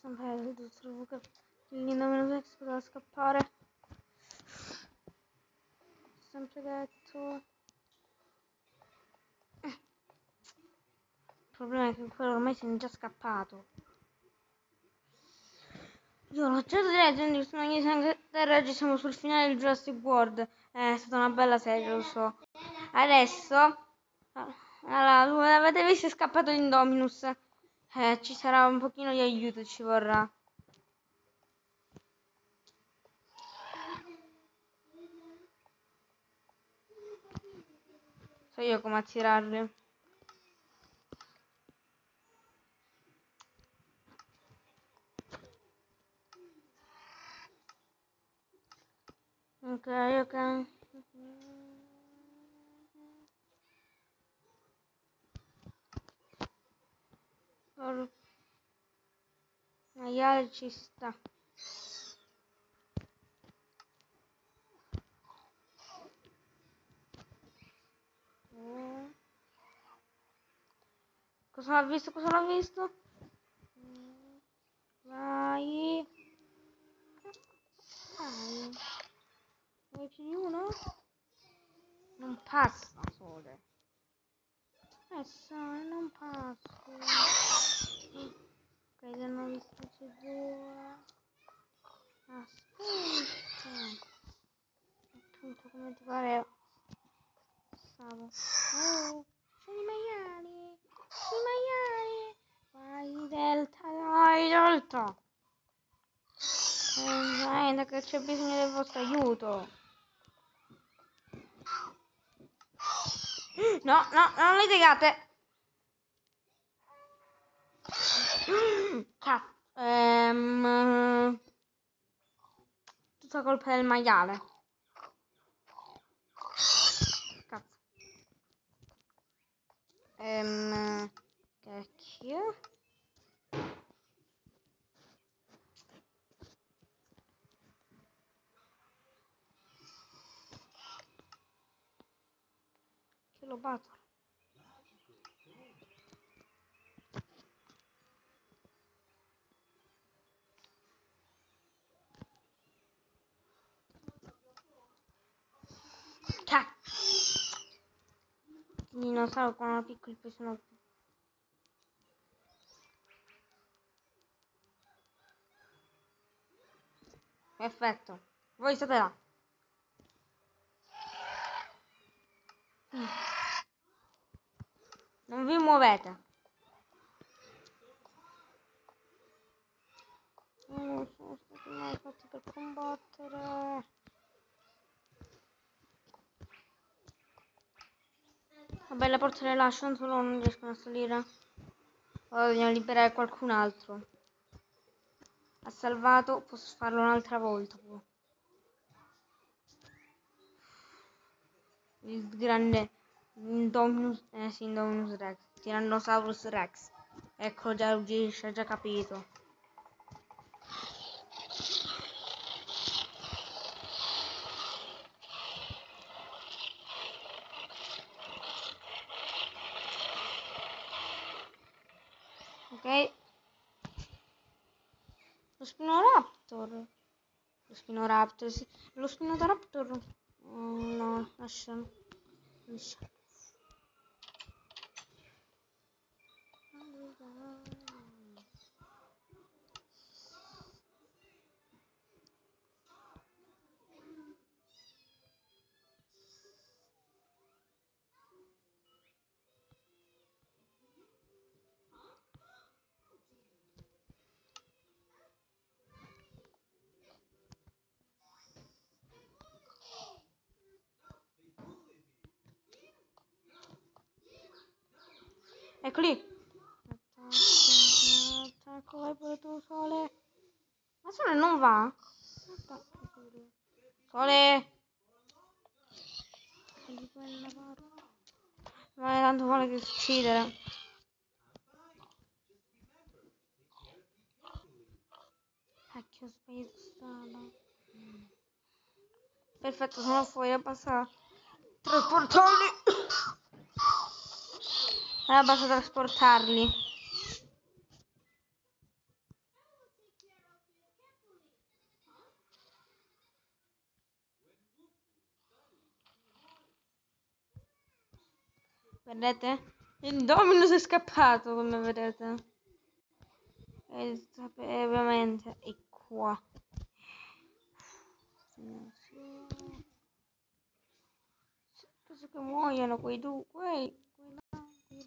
Sempre il dottor Luca. Il Nino X poteva scappare. Sempre detto. Il problema è che quello ormai se ne è già scappato. Io l'ho già detto, quindi sono anche terra, ci siamo sul finale del Jurassic World. È stata una bella serie, lo so. Adesso, allora, avete visto è scappato Indominus. Ci sarà un pochino di aiuto, ci vorrà. So io come attirarli. Ok, ok. Maiale ci sta. Cosa l'ha visto? Cosa l'ha visto? Vai. Vai. Vuoi più di uno? Non passa sole. Sai, non passa. Ok, ne hanno visto due. Aspetta. Appunto come ti pareva. Stavo. Oh, sono i maiali. I maiali. Vai Delta, vai Delta. Niente, che c'è bisogno del vostro aiuto. No, no, non litigate. Cazzo. Tutta colpa del maiale. Cazzo. Cacchio. Che lo bato. Cazzo. I dinosauri quando erano piccoli poi sono... Perfetto. Voi state là. Non vi muovete. Non sono stati mai fatti per combattere. Vabbè, le porte le lascio, tanto loro non riescono a salire. Ora dobbiamo liberare qualcun altro. Ha salvato, posso farlo un'altra volta. Il grande Indominus, sì, Indominus Rex, Tyrannosaurus Rex. Ecco, già Luigi ha già capito. Ok. Lo Spinoraptor. Lo Spinoraptor, sì. Lo Spinotraptor. No, lasciamo. Eccoli. Attacco, vai pure tu, Sole. Ma Sole non va? Sole. Ma tanto vuole che uccidere. Cacchio, ho sbagliato strada. Perfetto, sono fuori, basta trasportarli. Basta trasportarli. Vedete? Il Dominus è scappato, come vedete. E ovviamente è qua. Penso che muoiono quei due, quei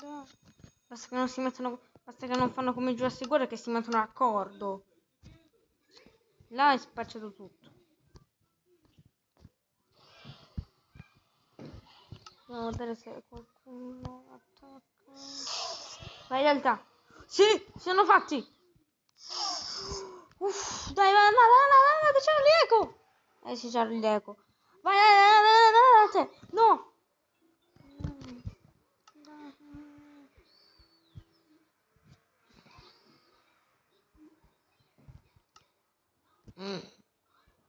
là. Basta che non si mettono, basta che non fanno come Jurassic World, che si mettono d'accordo. Là è spacciato tutto. Andiamo a vedere se qualcuno attacca. Vai in realtà. Sì, si sono fatti. Uff, dai, vai, che c'è l'eco. Sì, c'è l'eco. Vai, dai, no.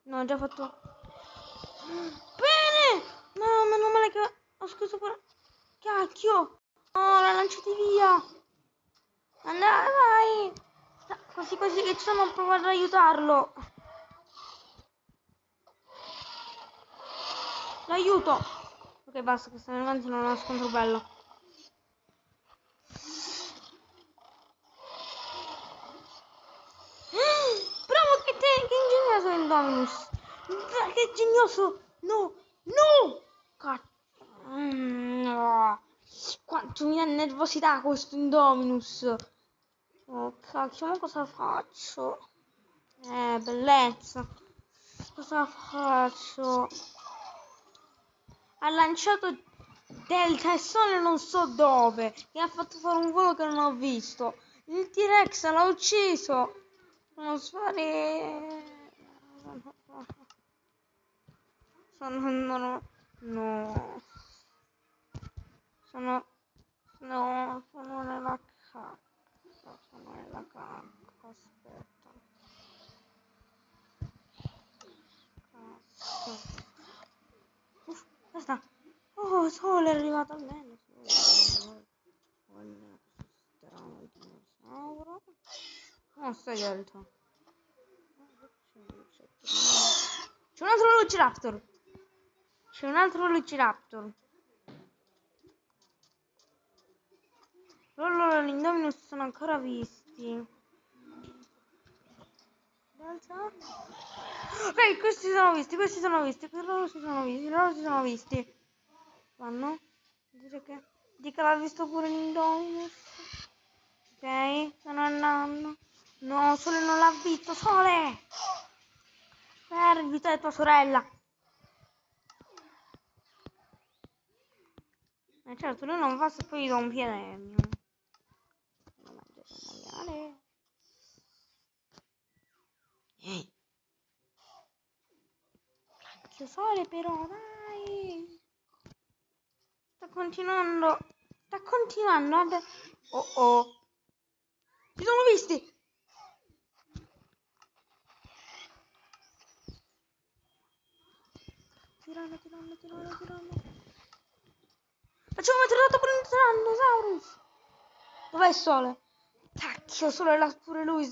No, ho già fatto. Bene! No, meno male che ho scuso qua. Cacchio! No, la lanciati via! Andai, vai! Così che ci sono, provato ad aiutarlo. L'aiuto! Ok, basta, questo avanti non è uno scontro bello. Bravo, che ingegnoso è Indominus! Che genioso! No! No! No. Quanto mi dà nervosità questo Indominus! Oh cacchio, ma cosa faccio? Bellezza! Cosa faccio? Ha lanciato Delta e Sole non so dove. Mi ha fatto fare un volo che non ho visto. Il T-Rex l'ha ucciso. Non fare. No. Sono nella cacca. Aspetta. Basta. Oh, Sole è arrivato almeno. Dinosauro. Non stai alto. C'è un altro Luciraptor. Loro l'Indominus sono ancora visti. Ok, questi sono visti. Vanno? Dica l'ha visto pure l'Indominus. Ok, stanno andando. No, Sole non l'ha visto, Sole! Fermita, è tua sorella. Certo, lui non va se poi gli do un premio. Non mangiare un maiale. Cacchio, Sole però, dai! Sta continuando ad... Oh. Si sono visti! Tirano. Facciamo mettere dato per un Tyrannosaurus! Dov'è il Sole? Cacchio, Sole là pure lui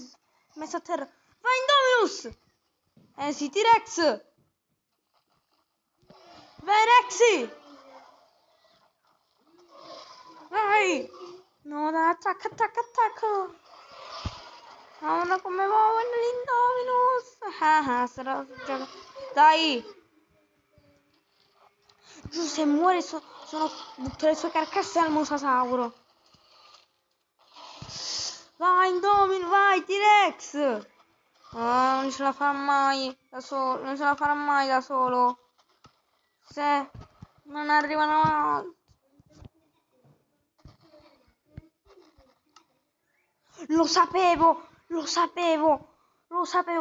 messo a terra. Vai Indominus! Sì, T-Rex! Vai Rexy! Vai! No, dai, attacca! Guarda come muove l'Indominus! Sarà già... Dai! Giù, se muore sono butto le sue carcasse al mosasauro. Vai Indominus, vai T-Rex! Oh, non ce la farà mai da solo. Se non arrivano... Lo sapevo,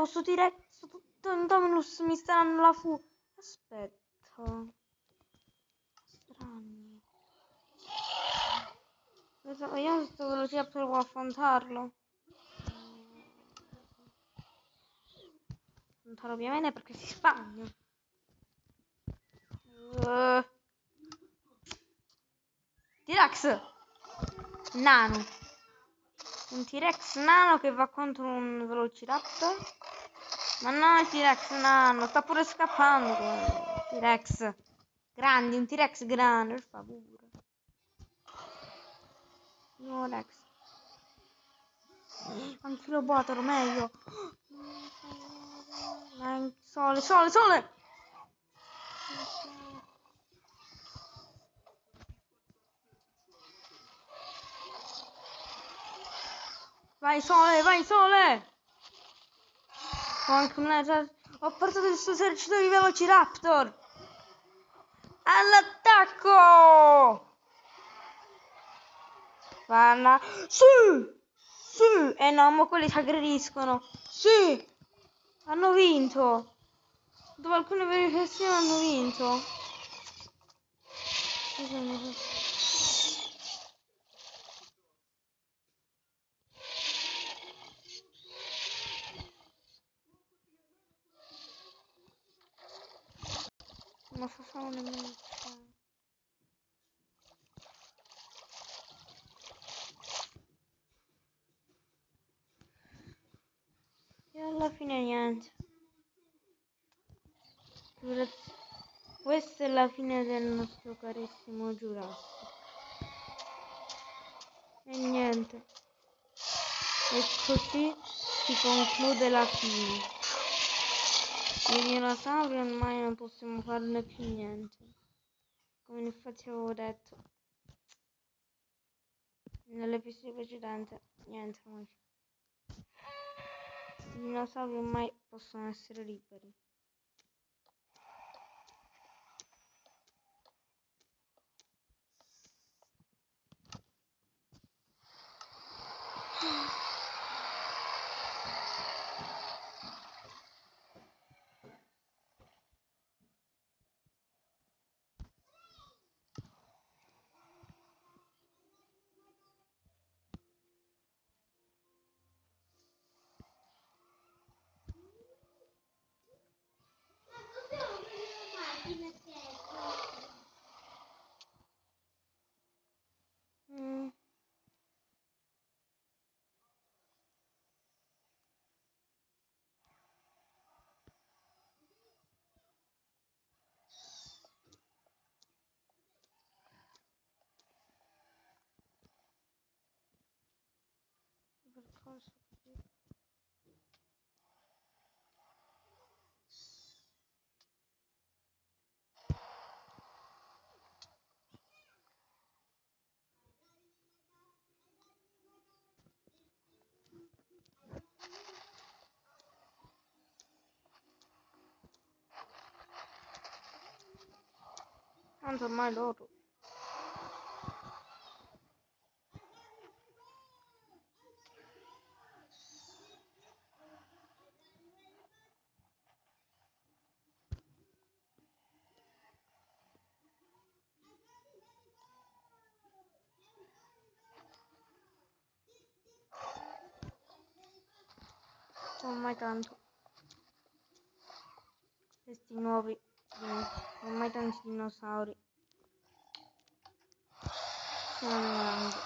su T-Rex, tutto Indominus mi staranno la fu. Aspetta. Strani. Vediamo se sto velocità per affrontarlo. Affrontarlo ovviamente perché si spagna. T-Rex nano. Un T-Rex nano che va contro un Velociraptor. Ma no, il T-Rex nano, sta pure scappando. T-Rex grandi, un T-Rex grande, per favore. No, Rex. Anchilobatoro, meglio. Sole, sole, sole! Vai sole, vai sole! Ho anche ho portato il suo esercito di Velociraptor! All'attacco! Vanna. Sì! Sì! No, ma quelli si aggrediscono. Sì! Hanno vinto! Dopo alcune verificazioni hanno vinto. Non facciamo nemmeno. E alla fine niente. Questa è la fine del nostro carissimo Jurassic. E niente. E così si conclude la fine. I dinosauri ormai non possiamo farne più niente. Come infatti avevo detto nell'episodio precedente, niente. I dinosauri ormai possono essere liberi. Percorso così. Tanto ormai loro. Ormai tanto. Questi nuovi. Ormai tanti dinosauri. Sono grandi.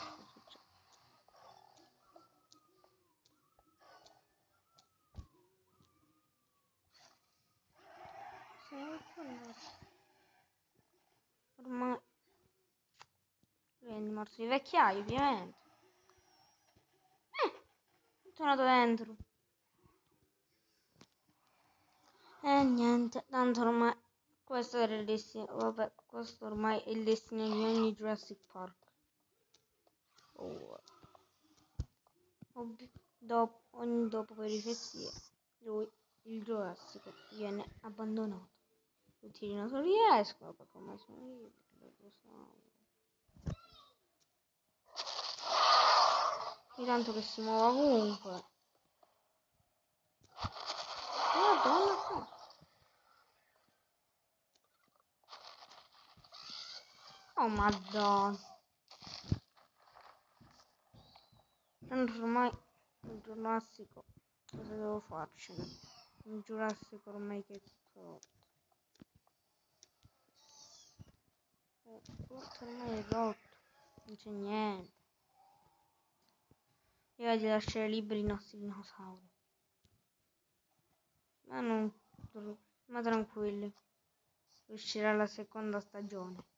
Ormai prendi morso di vecchiaio, ovviamente. È tornato dentro. E niente, tanto ormai questo era il destino. Vabbè, questo ormai è il destino di ogni Jurassic Park. Ogni dopo periferia, lui, il Jurassico, viene abbandonato. Tutti i dinosauri escono perché ormai sono liberi. Intanto che si muova ovunque. Madonna qua. Oh madonna. Tanto ormai il Giurassico. Cosa devo farci? Il Giurassico ormai che è rotto. Ormai è rotto. Non c'è niente. Io di lasciare liberi i nostri dinosauri. Ma tranquilli. Uscirà la seconda stagione.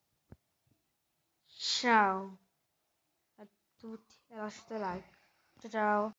Ciao a tutti. tutti e lasciate like. Ciao ciao.